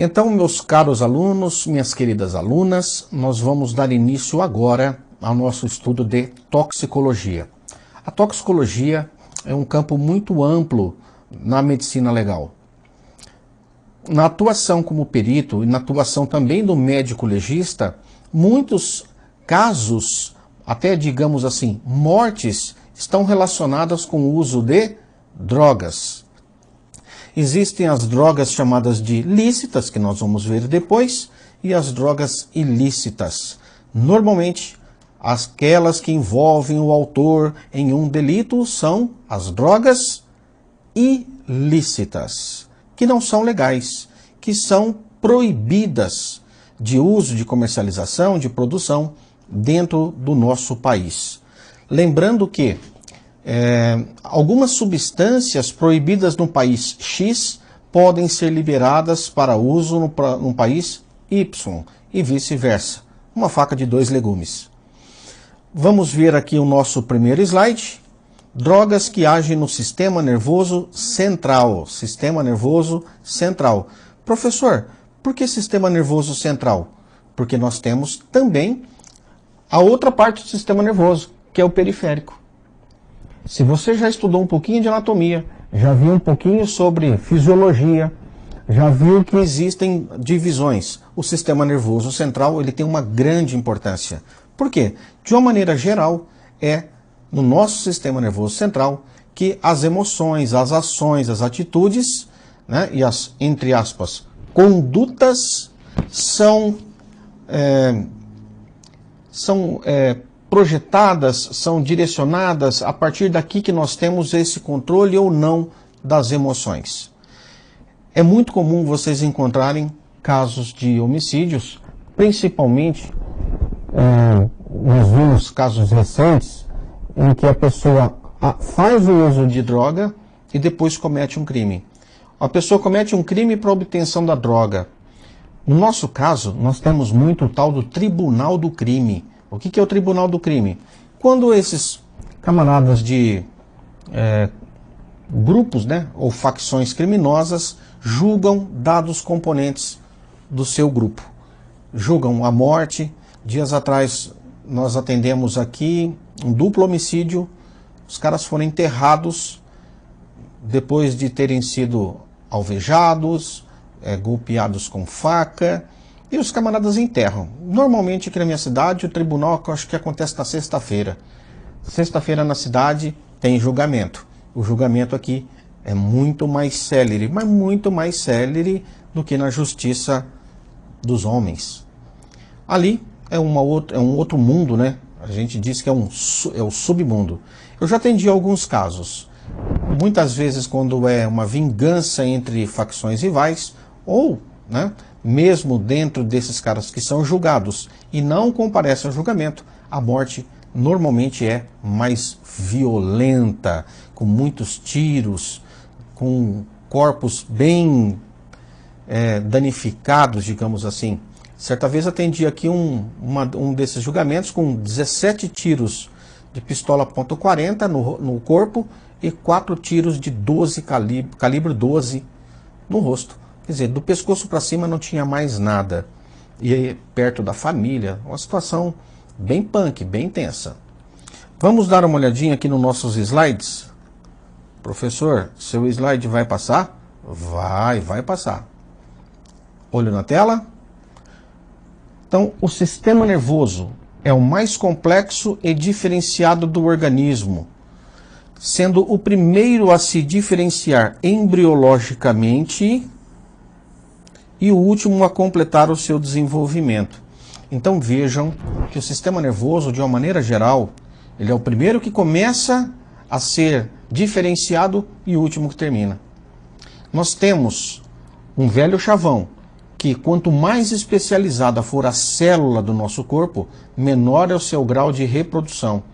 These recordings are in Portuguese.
Então, meus caros alunos, minhas queridas alunas, nós vamos dar início agora ao nosso estudo de toxicologia. A toxicologia é um campo muito amplo na medicina legal. Na atuação como perito e na atuação também do médico legista, muitos casos, até digamos assim, mortes, estão relacionadas com o uso de drogas. Existem as drogas chamadas de lícitas, que nós vamos ver depois, e as drogas ilícitas. Normalmente, aquelas que envolvem o autor em um delito são as drogas ilícitas, que não são legais, que são proibidas de uso, de comercialização, de produção dentro do nosso país. Lembrando que algumas substâncias proibidas no país X podem ser liberadas para uso no país Y e vice-versa. Uma faca de dois legumes. Vamos ver aqui o nosso primeiro slide. Drogas que agem no sistema nervoso central. Sistema nervoso central. Professor, por que sistema nervoso central? Porque nós temos também a outra parte do sistema nervoso, que é o periférico. Se você já estudou um pouquinho de anatomia, já viu um pouquinho sobre fisiologia, já viu que existem divisões. O sistema nervoso central ele tem uma grande importância. Por quê? De uma maneira geral, é no nosso sistema nervoso central que as emoções, as ações, as atitudes, né, e as, entre aspas, condutas são projetadas, são direcionadas a partir daqui que nós temos esse controle ou não das emoções. É muito comum vocês encontrarem casos de homicídios, principalmente nós vimos casos recentes em que a pessoa faz o uso de droga e depois comete um crime. A pessoa comete um crime para obtenção da droga. No nosso caso, nós temos muito o tal do tribunal do crime. O que é o tribunal do crime? Quando esses camaradas de grupos, né, ou facções criminosas julgam dados componentes do seu grupo. Julgam a morte. Dias atrás nós atendemos aqui um duplo homicídio. Os caras foram enterrados depois de terem sido alvejados, golpeados com faca. E os camaradas enterram. Normalmente aqui na minha cidade o tribunal, eu acho que acontece na sexta-feira. Sexta-feira na cidade tem julgamento. O julgamento aqui é muito mais célere, mas muito mais célere do que na justiça dos homens. Ali é um outro mundo, né? A gente diz que é o submundo. Eu já atendi alguns casos. Muitas vezes quando é uma vingança entre facções rivais ou, né, mesmo dentro desses caras que são julgados e não comparecem ao julgamento, a morte normalmente é mais violenta, com muitos tiros, com corpos bem danificados, digamos assim. Certa vez atendi aqui um desses julgamentos com 17 tiros de pistola .40 no corpo e 4 tiros de calibre 12 no rosto. Quer dizer, do pescoço para cima não tinha mais nada. E aí, perto da família, uma situação bem punk, bem tensa. Vamos dar uma olhadinha aqui nos nossos slides? Professor, seu slide vai passar? Vai passar. Olho na tela. Então, o sistema nervoso é o mais complexo e diferenciado do organismo, sendo o primeiro a se diferenciar embriologicamente e o último a completar o seu desenvolvimento. Então vejam que o sistema nervoso, de uma maneira geral, ele é o primeiro que começa a ser diferenciado e o último que termina. Nós temos um velho chavão, que quanto mais especializada for a célula do nosso corpo, menor é o seu grau de reprodução.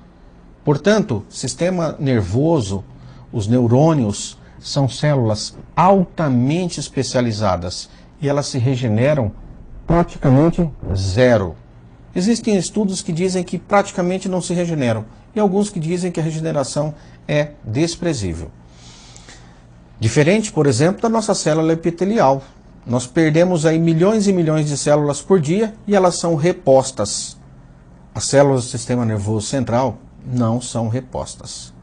Portanto, sistema nervoso, os neurônios, são células altamente especializadas e elas se regeneram praticamente zero. Existem estudos que dizem que praticamente não se regeneram e alguns que dizem que a regeneração é desprezível. Diferente, por exemplo, da nossa célula epitelial. Nós perdemos aí milhões e milhões de células por dia e elas são repostas. As células do sistema nervoso central não são repostas.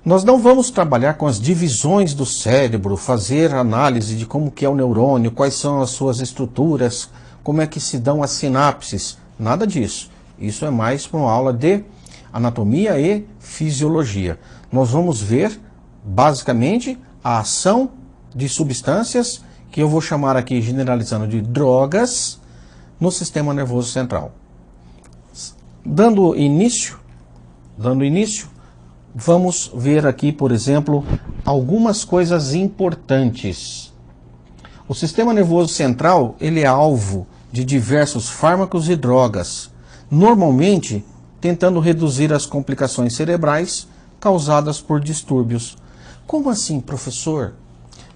Nós não vamos trabalhar com as divisões do cérebro, fazer análise de como que é o neurônio, quais são as suas estruturas, como é que se dão as sinapses, nada disso. Isso é mais para uma aula de anatomia e fisiologia. Nós vamos ver, basicamente, a ação de substâncias, que eu vou chamar aqui, generalizando, de drogas, no sistema nervoso central. Dando início, vamos ver aqui, por exemplo, algumas coisas importantes. O sistema nervoso central, ele é alvo de diversos fármacos e drogas, normalmente tentando reduzir as complicações cerebrais causadas por distúrbios. Como assim, professor?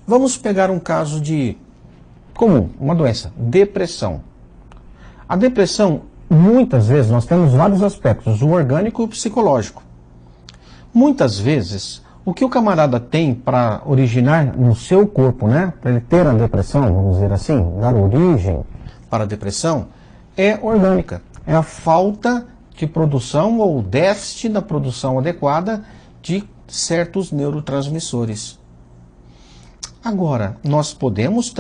Vamos pegar um caso de comum, uma doença, depressão. A depressão, muitas vezes, nós temos vários aspectos, o orgânico e o psicológico. Muitas vezes, o que o camarada tem para originar no seu corpo, né, para ele ter a depressão, vamos dizer assim, dar origem para a depressão, é orgânica. É a falta de produção ou déficit da produção adequada de certos neurotransmissores. Agora, nós podemos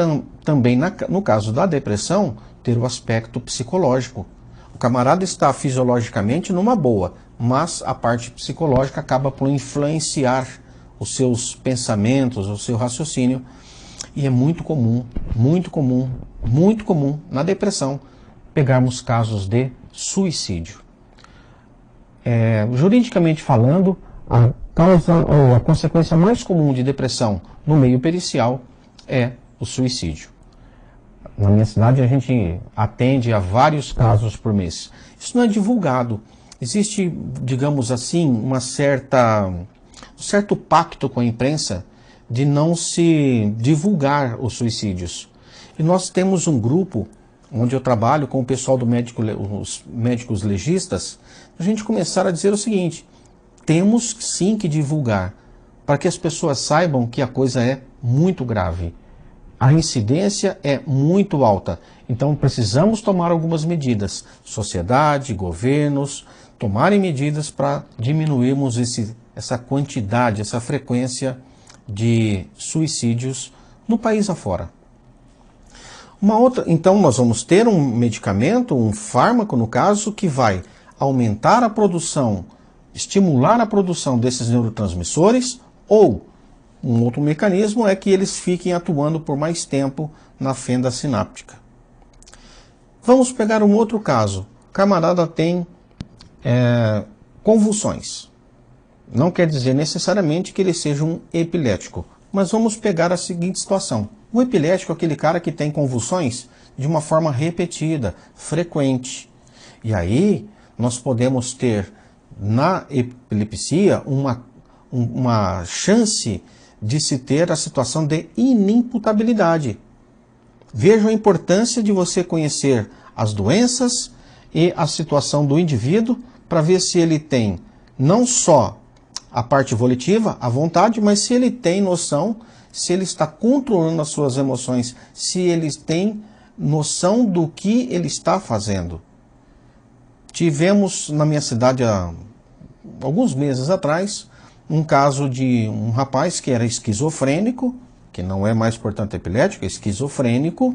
também, no caso da depressão, ter o aspecto psicológico. O camarada está fisiologicamente numa boa, mas a parte psicológica acaba por influenciar os seus pensamentos, o seu raciocínio. E é muito comum na depressão pegarmos casos de suicídio. Juridicamente falando, a causa ou a consequência mais comum de depressão no meio pericial é o suicídio. Na minha cidade a gente atende a vários casos por mês. Isso não é divulgado. Existe, digamos assim, um certo pacto com a imprensa de não se divulgar os suicídios. E nós temos um grupo onde eu trabalho com o pessoal os médicos legistas, a gente começar a dizer o seguinte: temos sim que divulgar, para que as pessoas saibam que a coisa é muito grave. A incidência é muito alta, então precisamos tomar algumas medidas. Sociedade, governos, tomarem medidas para diminuirmos essa quantidade, essa frequência de suicídios no país afora. Então nós vamos ter um medicamento, um fármaco no caso, que vai aumentar a produção, estimular a produção desses neurotransmissores, ou um outro mecanismo é que eles fiquem atuando por mais tempo na fenda sináptica. Vamos pegar um outro caso. O camarada tem convulsões. Não quer dizer necessariamente que ele seja um epilético, mas vamos pegar a seguinte situação. O epilético é aquele cara que tem convulsões de uma forma repetida, frequente. E aí nós podemos ter na epilepsia uma chance de se ter a situação de inimputabilidade. Vejam a importância de você conhecer as doenças e a situação do indivíduo para ver se ele tem não só a parte volitiva, a vontade, mas se ele tem noção, se ele está controlando as suas emoções, se ele tem noção do que ele está fazendo. Tivemos na minha cidade há alguns meses atrás um caso de um rapaz que era esquizofrênico, que não é mais, portanto, epilético, é esquizofrênico,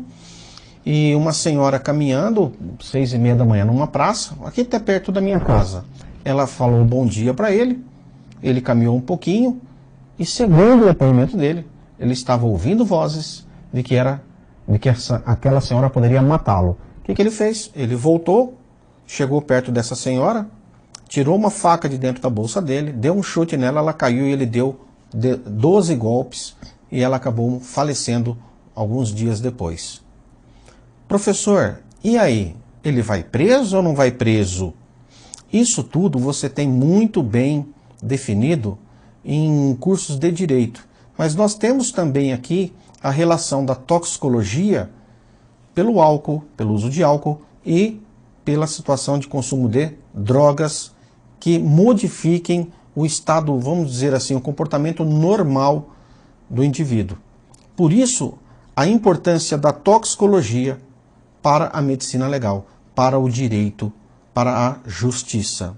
e uma senhora caminhando, 6h30 da manhã, numa praça, aqui até perto da minha casa. Ela falou bom dia para ele, ele caminhou um pouquinho, e segundo o depoimento dele, ele estava ouvindo vozes de que aquela senhora poderia matá-lo. O que ele fez? Ele voltou, chegou perto dessa senhora, tirou uma faca de dentro da bolsa dele, deu um chute nela, ela caiu e ele deu 12 golpes e ela acabou falecendo alguns dias depois. Professor, e aí? Ele vai preso ou não vai preso? Isso tudo você tem muito bem definido em cursos de direito. Mas nós temos também aqui a relação da toxicologia pelo álcool, pelo uso de álcool e pela situação de consumo de drogas que modifiquem o estado, vamos dizer assim, o comportamento normal do indivíduo. Por isso, a importância da toxicologia para a medicina legal, para o direito, para a justiça.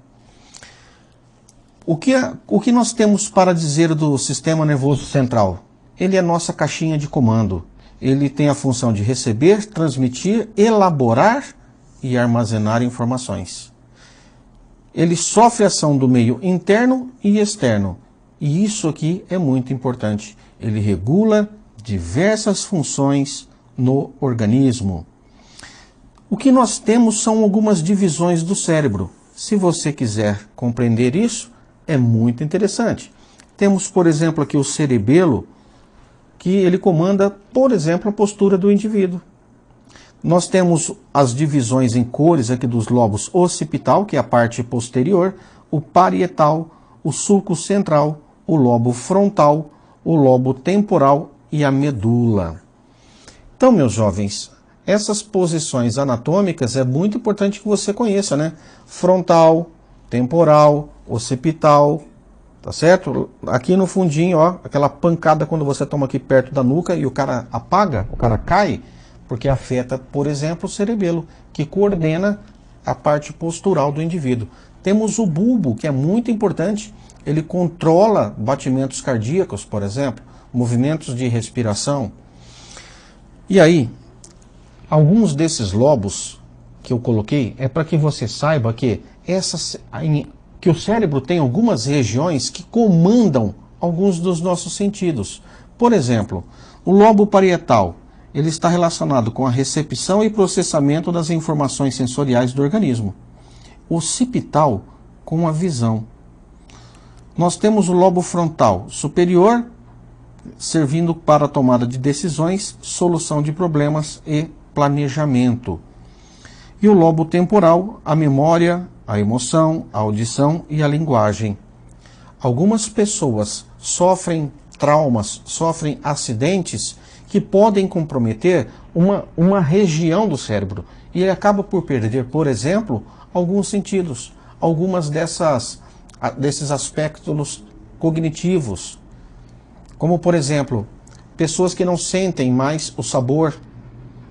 O que nós temos para dizer do sistema nervoso central? Ele é nossa caixinha de comando. Ele tem a função de receber, transmitir, elaborar e armazenar informações. Ele sofre ação do meio interno e externo. E isso aqui é muito importante. Ele regula diversas funções no organismo. O que nós temos são algumas divisões do cérebro. Se você quiser compreender isso, é muito interessante. Temos, por exemplo, aqui o cerebelo, que ele comanda, por exemplo, a postura do indivíduo. Nós temos as divisões em cores aqui dos lobos occipital, que é a parte posterior, o parietal, o sulco central, o lobo frontal, o lobo temporal e a medula. Então, meus jovens, essas posições anatômicas é muito importante que você conheça, né? Frontal, temporal, occipital, tá certo? Aqui no fundinho, ó, aquela pancada quando você toma aqui perto da nuca e o cara apaga, o cara cai, porque afeta, por exemplo, o cerebelo, que coordena a parte postural do indivíduo. Temos o bulbo, que é muito importante, ele controla batimentos cardíacos, por exemplo, movimentos de respiração. E aí, alguns desses lobos que eu coloquei é para que você saiba que que o cérebro tem algumas regiões que comandam alguns dos nossos sentidos. Por exemplo, o lobo parietal, ele está relacionado com a recepção e processamento das informações sensoriais do organismo. O occipital, com a visão. Nós temos o lobo frontal superior, servindo para a tomada de decisões, solução de problemas e planejamento. E o lobo temporal, a memória, a emoção, a audição e a linguagem. Algumas pessoas sofrem traumas, sofrem acidentes que podem comprometer uma região do cérebro. E ele acaba por perder, por exemplo, alguns sentidos, algumas desses aspectos cognitivos. Como, por exemplo, pessoas que não sentem mais o sabor,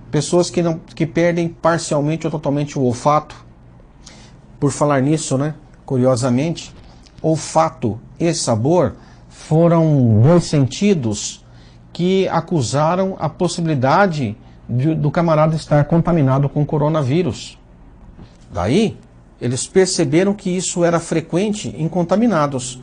pessoas que perdem parcialmente ou totalmente o olfato. Por falar nisso, né, curiosamente, olfato e sabor foram dois sentidos que acusaram a possibilidade do camarada estar contaminado com coronavírus. Daí, eles perceberam que isso era frequente em contaminados.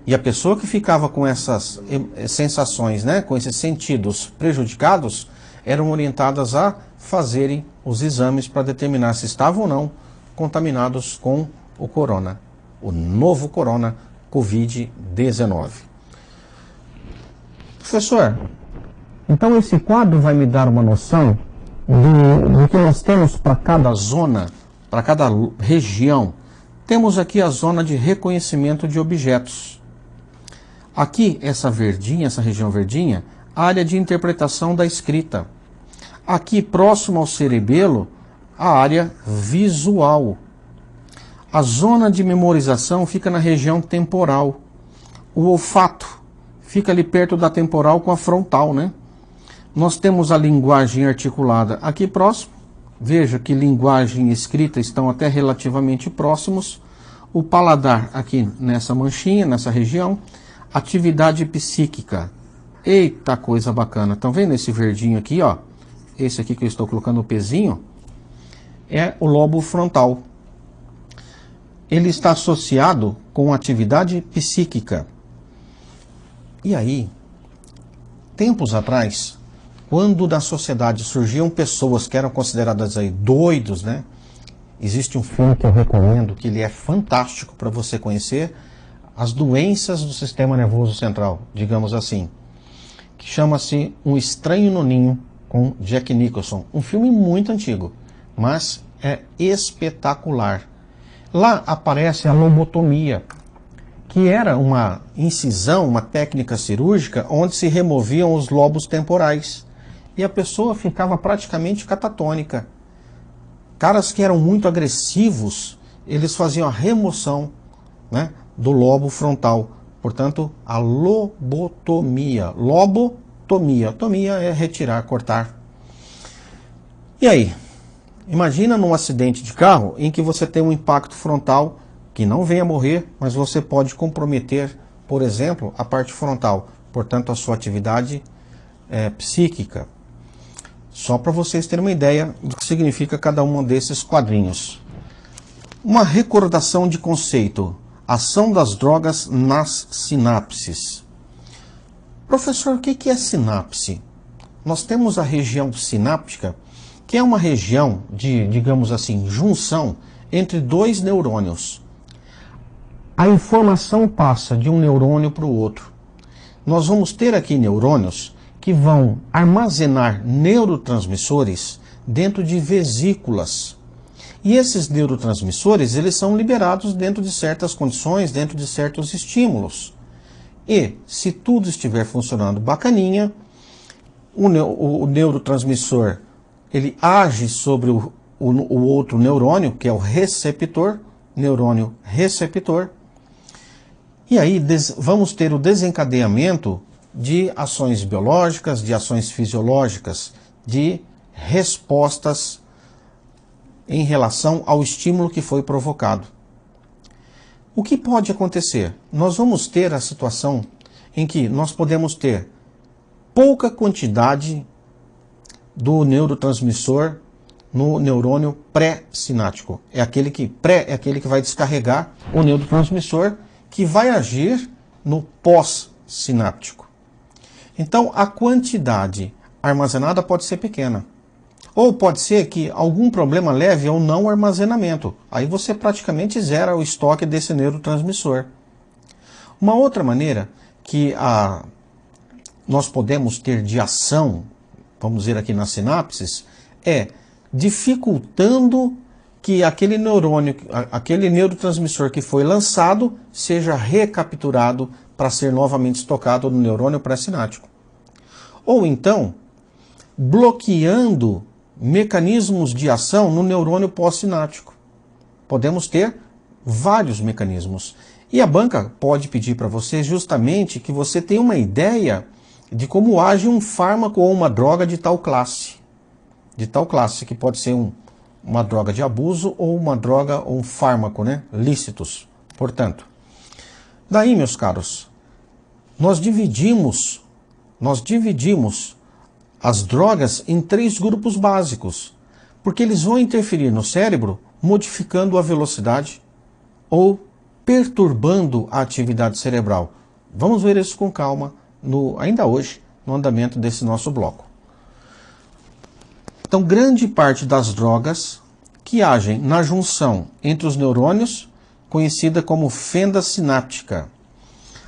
E a pessoa que ficava com essas sensações, né, com esses sentidos prejudicados, eram orientadas a fazerem os exames para determinar se estavam ou não contaminados com o corona, o novo corona Covid-19. Professor, então esse quadro vai me dar uma noção do que nós temos para cada zona, para cada região. Temos aqui a zona de reconhecimento de objetos. Aqui, essa verdinha, essa região verdinha, área de interpretação da escrita. Aqui, próximo ao cerebelo, a área visual. A zona de memorização fica na região temporal. O olfato fica ali perto da temporal com a frontal, né? Nós temos a linguagem articulada aqui próximo. Veja que linguagem e escrita estão até relativamente próximos. O paladar aqui nessa manchinha, nessa região. Atividade psíquica. Eita, coisa bacana. Estão vendo esse verdinho aqui, ó? Esse aqui que eu estou colocando o pezinho é o lobo frontal. Ele está associado com atividade psíquica. E aí, tempos atrás, quando da sociedade surgiam pessoas que eram consideradas aí doidos, né? Existe um filme que eu recomendo, que ele é fantástico para você conhecer as doenças do sistema nervoso central, digamos assim, que chama-se Um Estranho no Ninho, com Jack Nicholson. Um filme muito antigo, mas é espetacular. Lá aparece a lobotomia, que era uma incisão, uma técnica cirúrgica, onde se removiam os lobos temporais. E a pessoa ficava praticamente catatônica. Caras que eram muito agressivos, eles faziam a remoção, né, do lobo frontal. Portanto, a lobotomia. Lobo tomia. Tomia é retirar, cortar. E aí? Imagina num acidente de carro em que você tem um impacto frontal que não venha morrer, mas você pode comprometer, por exemplo, a parte frontal, portanto a sua atividade psíquica. Só para vocês terem uma ideia do que significa cada um desses quadrinhos. Uma recordação de conceito. Ação das drogas nas sinapses. Professor, o que é sinapse? Nós temos a região sináptica, que é uma região de, digamos assim, junção entre dois neurônios. A informação passa de um neurônio para o outro. Nós vamos ter aqui neurônios que vão armazenar neurotransmissores dentro de vesículas. E esses neurotransmissores, eles são liberados dentro de certas condições, dentro de certos estímulos. E, se tudo estiver funcionando bacaninha, o neurotransmissor, ele age sobre o outro neurônio, que é o receptor, neurônio receptor. E aí vamos ter o desencadeamento de ações biológicas, de ações fisiológicas, de respostas em relação ao estímulo que foi provocado. O que pode acontecer? Nós vamos ter a situação em que nós podemos ter pouca quantidade do neurotransmissor no neurônio pré-sináptico. É aquele que vai descarregar o neurotransmissor que vai agir no pós-sináptico. Então, a quantidade armazenada pode ser pequena. Ou pode ser que algum problema leve ao não armazenamento. Aí você praticamente zera o estoque desse neurotransmissor. Uma outra maneira que nós podemos ter de ação, vamos dizer aqui nas sinapses, é dificultando que aquele neurônio, aquele neurotransmissor que foi lançado, seja recapturado para ser novamente estocado no neurônio pré-sináptico. Ou então, bloqueando mecanismos de ação no neurônio pós-sináptico. Podemos ter vários mecanismos. E a banca pode pedir para você justamente que você tenha uma ideia de como age um fármaco ou uma droga de tal classe. De tal classe, que pode ser uma droga de abuso ou uma droga ou um fármaco, né? Lícitos, portanto. Daí, meus caros, nós dividimos as drogas em 3 grupos básicos, porque eles vão interferir no cérebro modificando a velocidade ou perturbando a atividade cerebral. Vamos ver isso com calma ainda hoje, no andamento desse nosso bloco. Então, grande parte das drogas que agem na junção entre os neurônios, conhecida como fenda sináptica.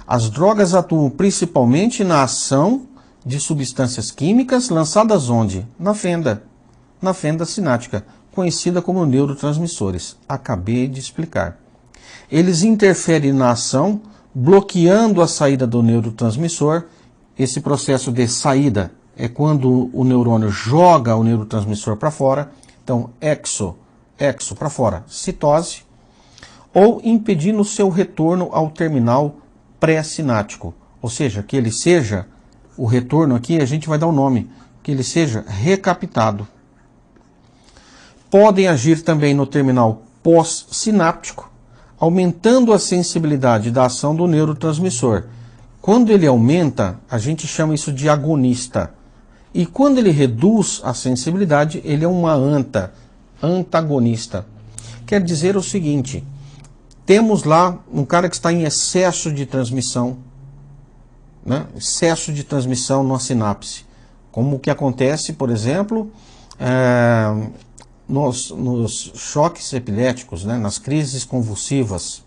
As drogas atuam principalmente na ação de substâncias químicas lançadas onde? Na fenda sináptica, conhecida como neurotransmissores. Acabei de explicar. Eles interferem na ação, bloqueando a saída do neurotransmissor. Esse processo de saída é quando o neurônio joga o neurotransmissor para fora. Então, exo para fora, citose. Ou impedindo o seu retorno ao terminal pré-sináptico. Ou seja, que ele seja, o retorno aqui a gente vai dar o nome, que ele seja recaptado. Podem agir também no terminal pós-sináptico, aumentando a sensibilidade da ação do neurotransmissor. Quando ele aumenta, a gente chama isso de agonista. E quando ele reduz a sensibilidade, ele é uma antagonista. Quer dizer o seguinte, temos lá um cara que está em excesso de transmissão, né? Excesso de transmissão numa sinapse. Como o que acontece, por exemplo, nos choques epiléticos, né? Nas crises convulsivas.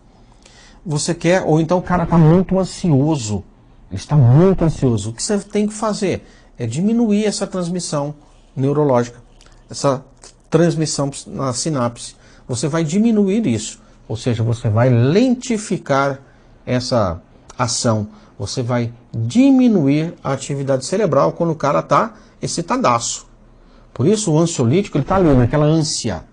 Você quer, ou então o cara está muito ansioso. Ele está muito ansioso. O que você tem que fazer é diminuir essa transmissão neurológica, essa transmissão na sinapse. Você vai diminuir isso, ou seja, você vai lentificar essa ação. Você vai diminuir a atividade cerebral quando o cara está excitadaço. Por isso o ansiolítico está ali naquela ânsia.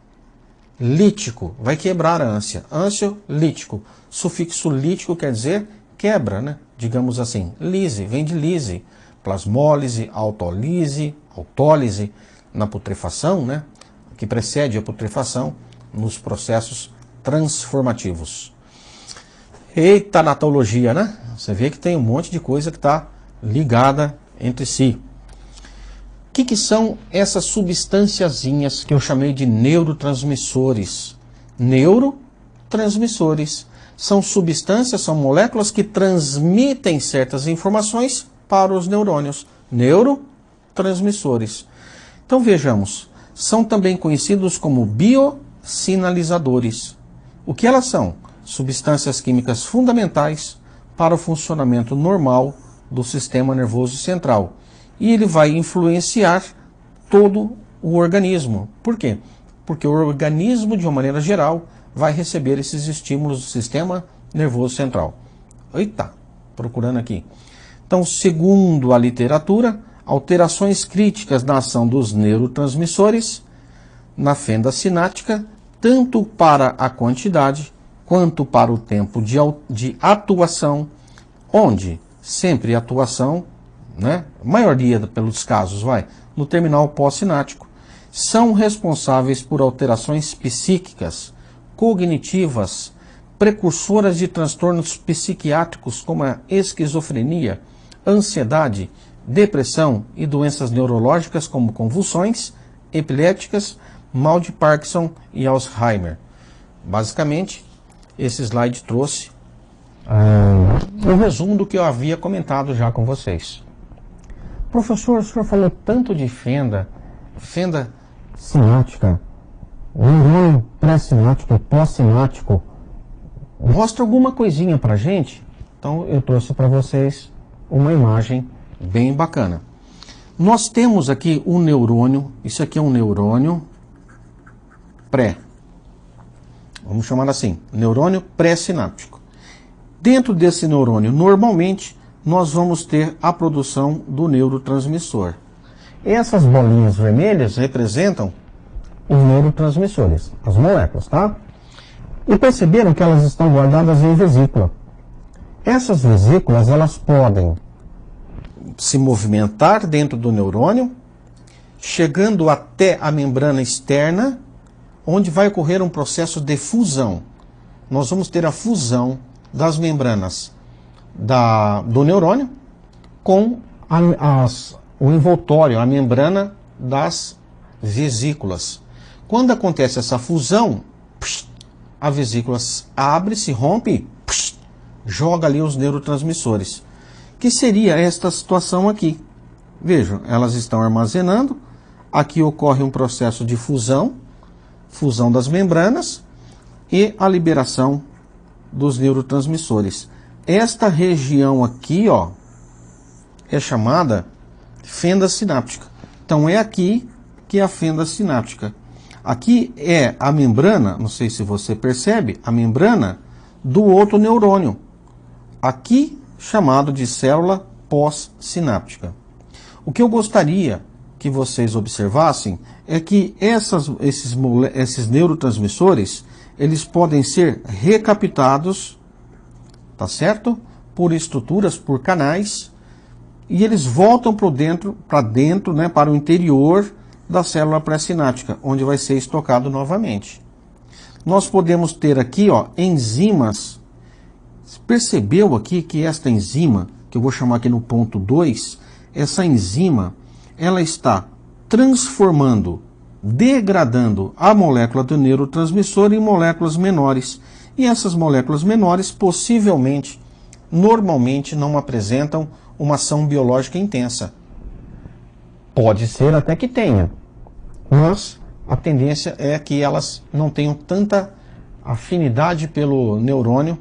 Lítico, vai quebrar a ânsia. Ansiolítico. Sufixo lítico quer dizer quebra, né? Digamos assim. Lise, vem de lise. plasmólise, autólise na putrefação, né? Que precede a putrefação nos processos transformativos. Eita, natologia, né? Você vê que tem um monte de coisa que está ligada entre si. O que são essas substânciazinhas que eu chamei de neurotransmissores? Neurotransmissores são substâncias, são moléculas que transmitem certas informações para os neurônios. Neurotransmissores. Então vejamos, são também conhecidos como biosinalizadores. O que elas são? Substâncias químicas fundamentais para o funcionamento normal do sistema nervoso central. E ele vai influenciar todo o organismo. Por quê? Porque o organismo, de uma maneira geral, vai receber esses estímulos do sistema nervoso central. Eita, procurando aqui. Então, segundo a literatura, alterações críticas na ação dos neurotransmissores na fenda sináptica, tanto para a quantidade quanto para o tempo de atuação, onde sempre atuação, né, a maioria pelos casos no terminal pós-sináptico, são responsáveis por alterações psíquicas, cognitivas, precursoras de transtornos psiquiátricos como a esquizofrenia, ansiedade, depressão e doenças neurológicas como convulsões, epiléticas, mal de Parkinson e Alzheimer. Basicamente, esse slide trouxe um resumo do que eu havia comentado já com vocês. Professor, o senhor falou tanto de fenda sináptica, neurônio pré-sináptico, pós-sináptico. Mostra alguma coisinha pra gente? Então eu trouxe para vocês uma imagem bem bacana. Nós temos aqui um neurônio, isso aqui é um neurônio vamos chamar assim, neurônio pré-sináptico. Dentro desse neurônio, normalmente, nós vamos ter a produção do neurotransmissor. Essas bolinhas vermelhas representam os neurotransmissores, as moléculas, tá? E perceberam que elas estão guardadas em vesícula. Essas vesículas, elas podem se movimentar dentro do neurônio, chegando até a membrana externa, onde vai ocorrer um processo de fusão. Nós vamos ter a fusão das membranas do neurônio com o envoltório, a membrana das vesículas. Quando acontece essa fusão, a vesícula abre, se rompe, joga ali os neurotransmissores. Que seria esta situação aqui. Vejam, elas estão armazenando. Aqui ocorre um processo de fusão das membranas e a liberação dos neurotransmissores. Esta região aqui, ó, é chamada fenda sináptica. Então é aqui que é a fenda sináptica. Aqui é a membrana, não sei se você percebe, a membrana do outro neurônio. Aqui chamado de célula pós-sináptica. O que eu gostaria que vocês observassem é que esses neurotransmissores, eles podem ser recaptados, tá certo? Por estruturas, por canais, e eles voltam para dentro, né, para o interior da célula pré-sináptica, onde vai ser estocado novamente. Nós podemos ter aqui, ó, enzimas. Percebeu aqui que esta enzima, que eu vou chamar aqui no ponto 2, essa enzima, ela está transformando, degradando a molécula do neurotransmissor em moléculas menores. E essas moléculas menores, possivelmente, normalmente não apresentam uma ação biológica intensa. Pode ser até que tenha, mas a tendência é que elas não tenham tanta afinidade pelo neurônio,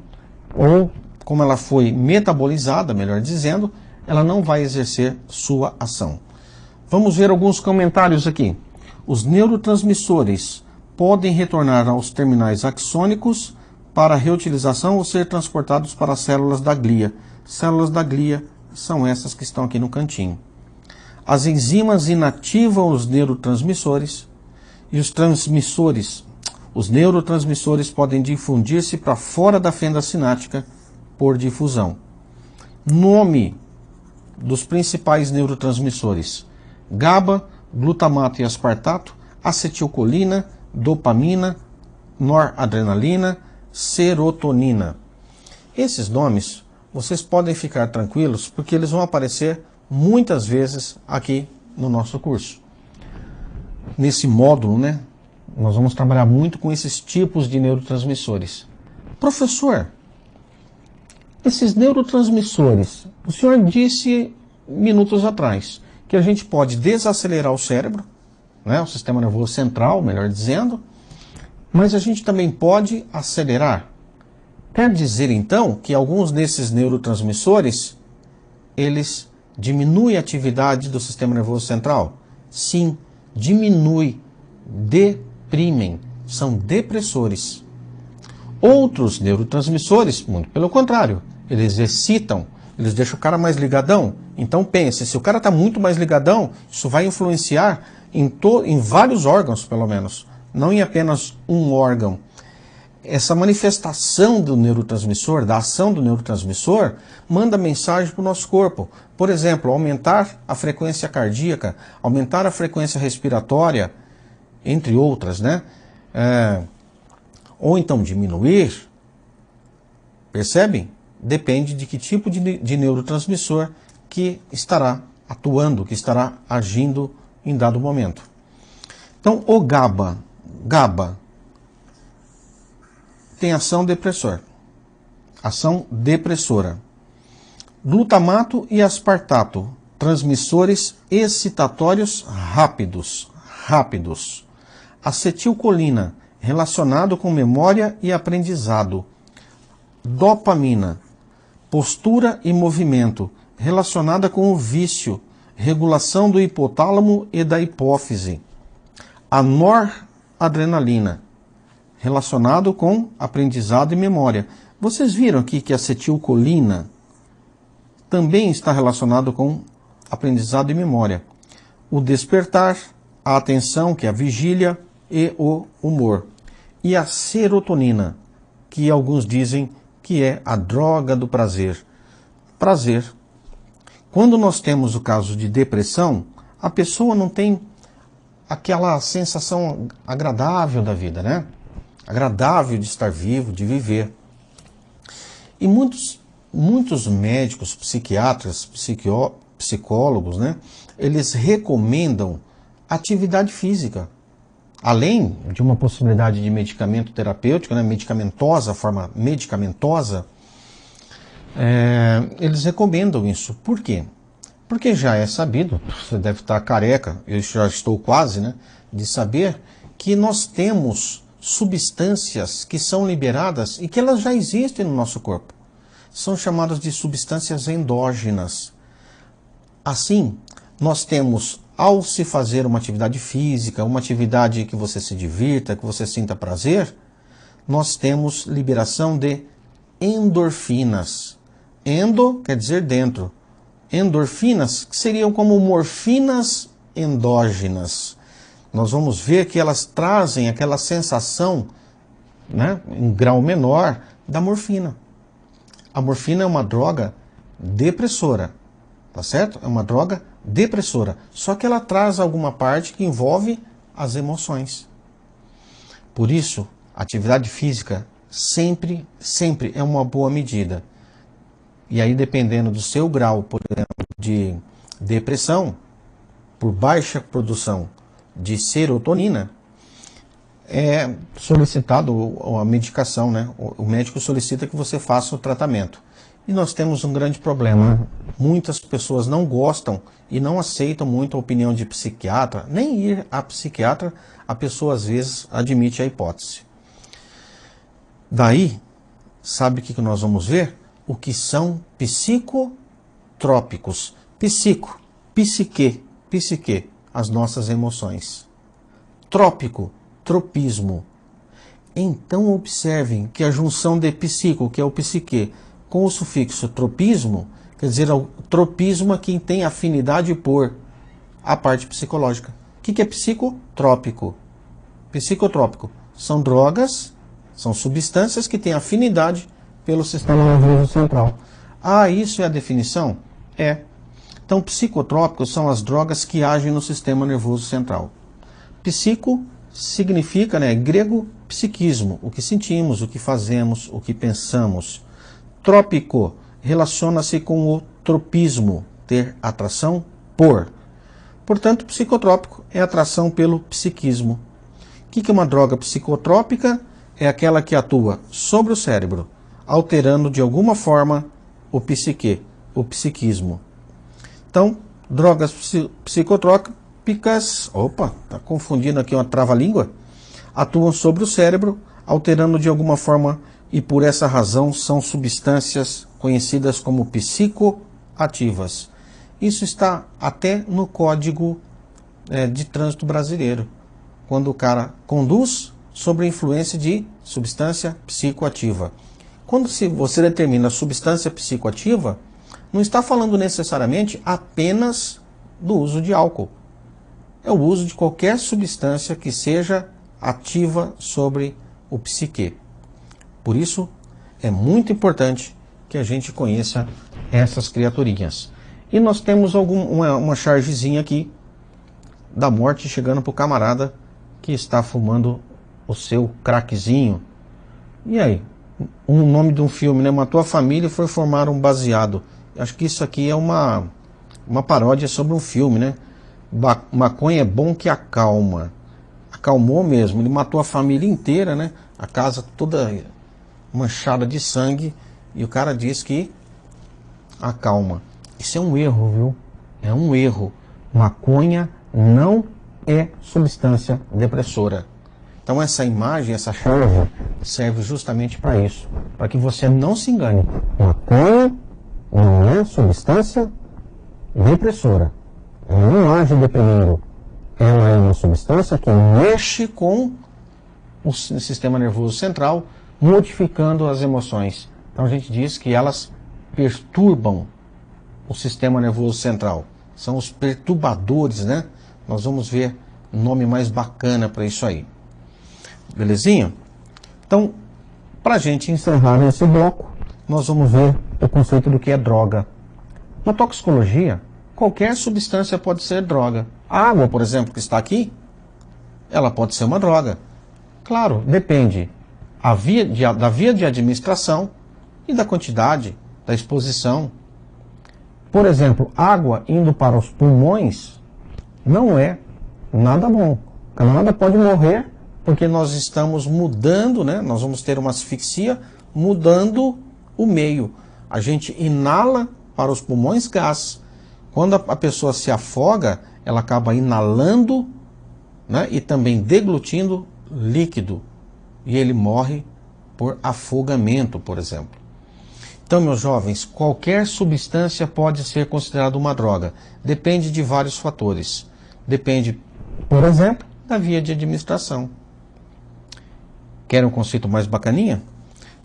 ou como ela foi metabolizada, melhor dizendo, ela não vai exercer sua ação. Vamos ver alguns comentários aqui. Os neurotransmissores podem retornar aos terminais axônicos para reutilização ou ser transportados para as células da glia. Células da glia são essas que estão aqui no cantinho. As enzimas inativam os neurotransmissores e os neurotransmissores podem difundir-se para fora da fenda sináptica por difusão. Nome dos principais neurotransmissores: GABA, glutamato e aspartato, acetilcolina, dopamina, noradrenalina, serotonina. Esses nomes, vocês podem ficar tranquilos, porque eles vão aparecer muitas vezes aqui no nosso curso. Nesse módulo, né, nós vamos trabalhar muito com esses tipos de neurotransmissores. Professor, esses neurotransmissores, o senhor disse minutos atrás que a gente pode desacelerar o cérebro, né, o sistema nervoso central, melhor dizendo, mas a gente também pode acelerar. Quer dizer, então, que alguns desses neurotransmissores, eles diminuem a atividade do sistema nervoso central? Sim, diminui, deprimem, são depressores. Outros neurotransmissores, muito pelo contrário, eles excitam, eles deixam o cara mais ligadão. Então pense, se o cara está muito mais ligadão, isso vai influenciar em vários órgãos, pelo menos, não em apenas um órgão. Essa manifestação do neurotransmissor, da ação do neurotransmissor, manda mensagem para o nosso corpo. Por exemplo, aumentar a frequência cardíaca, aumentar a frequência respiratória, entre outras, né? Ou então diminuir, percebem? Depende de que tipo de neurotransmissor que estará atuando, que estará agindo em dado momento. Então, o GABA tem ação depressora. Glutamato e aspartato, transmissores excitatórios rápidos. Acetilcolina, relacionado com memória e aprendizado. Dopamina, postura e movimento, relacionada com o vício, regulação do hipotálamo e da hipófise. A noradrenalina, relacionado com aprendizado e memória. Vocês viram aqui que a acetilcolina também está relacionado com aprendizado e memória. O despertar, a atenção, que é a vigília, e o humor. E a serotonina, que alguns dizem que é a droga do prazer. Prazer. Quando nós temos o caso de depressão, a pessoa não tem aquela sensação agradável da vida, né? Agradável de estar vivo, de viver. E muitos médicos, psiquiatras, psicólogos, né? Eles recomendam atividade física. Além de uma possibilidade de medicamento terapêutico, né? Forma medicamentosa, eles recomendam isso. Por quê? Porque já é sabido, você deve estar careca, eu já estou quase, né? De saber que nós temos substâncias que são liberadas e que elas já existem no nosso corpo. São chamadas de substâncias endógenas. Assim, nós temos, ao se fazer uma atividade física, uma atividade que você se divirta, que você sinta prazer, nós temos liberação de endorfinas. Endo quer dizer dentro. Endorfinas, que seriam como morfinas endógenas. Nós vamos ver que elas trazem aquela sensação, né, em grau menor, da morfina. A morfina é uma droga depressora, tá certo? É uma droga depressora, só que ela traz alguma parte que envolve as emoções. Por isso, atividade física sempre é uma boa medida. E aí, dependendo do seu grau, por exemplo, de depressão, por baixa produção de serotonina, é solicitado a medicação, né? O médico solicita que você faça o tratamento. E nós temos um grande problema. Muitas pessoas não gostam e não aceitam muito a opinião de psiquiatra. Nem ir a psiquiatra, a pessoa às vezes admite a hipótese. Daí, sabe o que nós vamos ver? O que são psicotrópicos. Psique, as nossas emoções. Trópico, tropismo. Então observem que a junção de psico, que é o psique, com o sufixo tropismo, quer dizer, o tropismo é quem tem afinidade por a parte psicológica. O que é psicotrópico? Psicotrópico são drogas, são substâncias que têm afinidade pelo sistema nervoso central. Ah, isso é a definição? É. Então, psicotrópicos são as drogas que agem no sistema nervoso central. Psico significa, grego, psiquismo, o que sentimos, o que fazemos, o que pensamos. Trópico relaciona-se com o tropismo, ter atração por. Portanto, psicotrópico é atração pelo psiquismo. O que é uma droga psicotrópica? É aquela que atua sobre o cérebro, alterando de alguma forma o psique, o psiquismo. Então, drogas psicotrópicas, está confundindo aqui uma trava-língua, atuam sobre o cérebro, alterando de alguma forma e por essa razão são substâncias conhecidas como psicoativas. Isso está até no Código de Trânsito Brasileiro, quando o cara conduz sob a influência de substância psicoativa. Quando você determina a substância psicoativa, não está falando necessariamente apenas do uso de álcool. É o uso de qualquer substância que seja ativa sobre o psique. Por isso, é muito importante que a gente conheça essas criaturinhas. E nós temos uma chargezinha aqui da morte chegando para o camarada que está fumando o seu crackzinho. E aí? O nome de um filme, Matou a família e foi formar um baseado. Acho que isso aqui é uma paródia sobre um filme, Maconha é bom que acalma. Acalmou mesmo. Ele matou a família inteira, A casa toda manchada de sangue. E o cara diz que acalma. Isso é um erro, viu? É um erro. Maconha não é substância depressora. Então essa imagem, essa charge, serve justamente para isso. Para que você não se engane. Maconha não é substância depressora. Ela não age deprimindo. Ela é uma substância que mexe com o sistema nervoso central, modificando as emoções. Então a gente diz que elas perturbam o sistema nervoso central. São os perturbadores, Nós vamos ver um nome mais bacana para isso aí. Belezinha? Então, para a gente encerrar esse bloco, nós vamos ver o conceito do que é droga. Na toxicologia, qualquer substância pode ser droga. A água, por exemplo, que está aqui, ela pode ser uma droga. Claro, depende da via de administração e da quantidade, da exposição. Por exemplo, água indo para os pulmões não é nada bom. O camarada pode morrer porque nós estamos mudando, Nós vamos ter uma asfixia mudando o meio. A gente inala para os pulmões gás. Quando a pessoa se afoga, ela acaba inalando, e também deglutindo líquido. E ele morre por afogamento, por exemplo. Então, meus jovens, qualquer substância pode ser considerada uma droga. Depende de vários fatores. Depende, por exemplo, da via de administração. Querem um conceito mais bacaninha?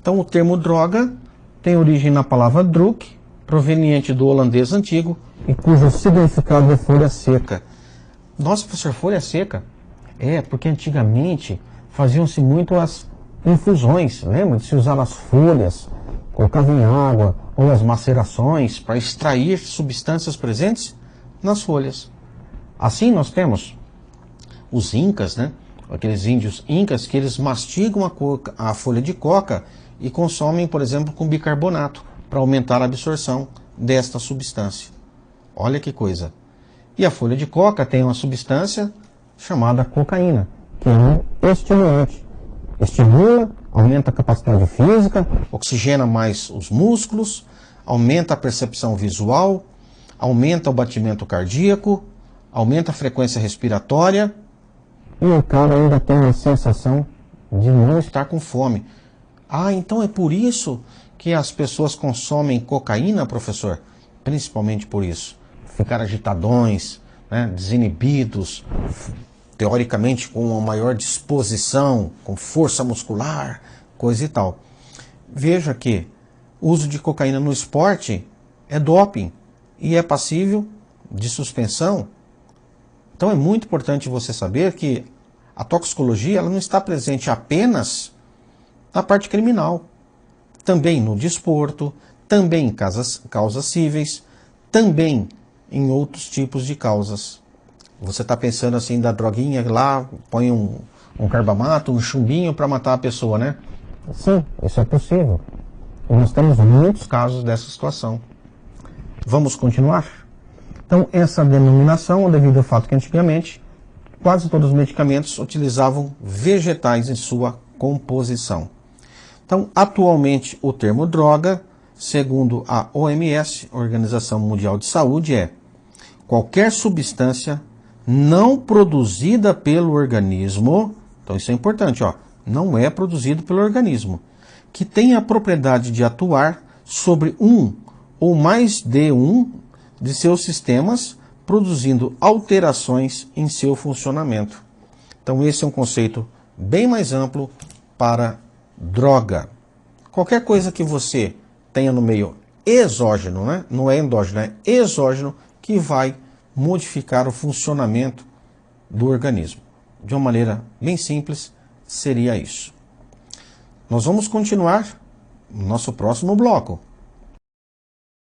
Então, o termo droga tem origem na palavra druk, proveniente do holandês antigo, e cujo significado é folha seca. Nossa, professor, folha seca? É, porque antigamente faziam-se muito as infusões, lembra de se usar as folhas, colocava em água, ou as macerações para extrair substâncias presentes nas folhas. Assim nós temos os incas, aqueles índios incas que eles mastigam a folha de coca e consomem, por exemplo, com bicarbonato para aumentar a absorção desta substância. Olha que coisa. E a folha de coca tem uma substância chamada cocaína, que é um estimulante. Estimula, aumenta a capacidade física, oxigena mais os músculos, aumenta a percepção visual, aumenta o batimento cardíaco, aumenta a frequência respiratória e o cara ainda tem a sensação de não estar com fome. Ah, então é por isso que as pessoas consomem cocaína, professor? Principalmente por isso. Ficar agitadões, desinibidos, teoricamente com uma maior disposição, com força muscular, coisa e tal. Veja que o uso de cocaína no esporte é doping e é passível de suspensão. Então é muito importante você saber que a toxicologia ela não está presente apenas na parte criminal, também no desporto, também em causas cíveis, também em outros tipos de causas. Você está pensando assim da droguinha lá, põe um carbamato, um chumbinho para matar a pessoa, né? Sim, isso é possível. E nós temos muitos casos dessa situação. Vamos continuar? Então, essa denominação é devido ao fato que antigamente quase todos os medicamentos utilizavam vegetais em sua composição. Então, atualmente, o termo droga, segundo a OMS, Organização Mundial de Saúde, é qualquer substância não produzida pelo organismo, então isso é importante, ó, não é produzido pelo organismo, que tem a propriedade de atuar sobre um ou mais de um de seus sistemas, produzindo alterações em seu funcionamento. Então esse é um conceito bem mais amplo para droga. Qualquer coisa que você tenha no meio exógeno, né? Não é endógeno, é exógeno, que vai modificar o funcionamento do organismo. De uma maneira bem simples, seria isso. Nós vamos continuar no nosso próximo bloco.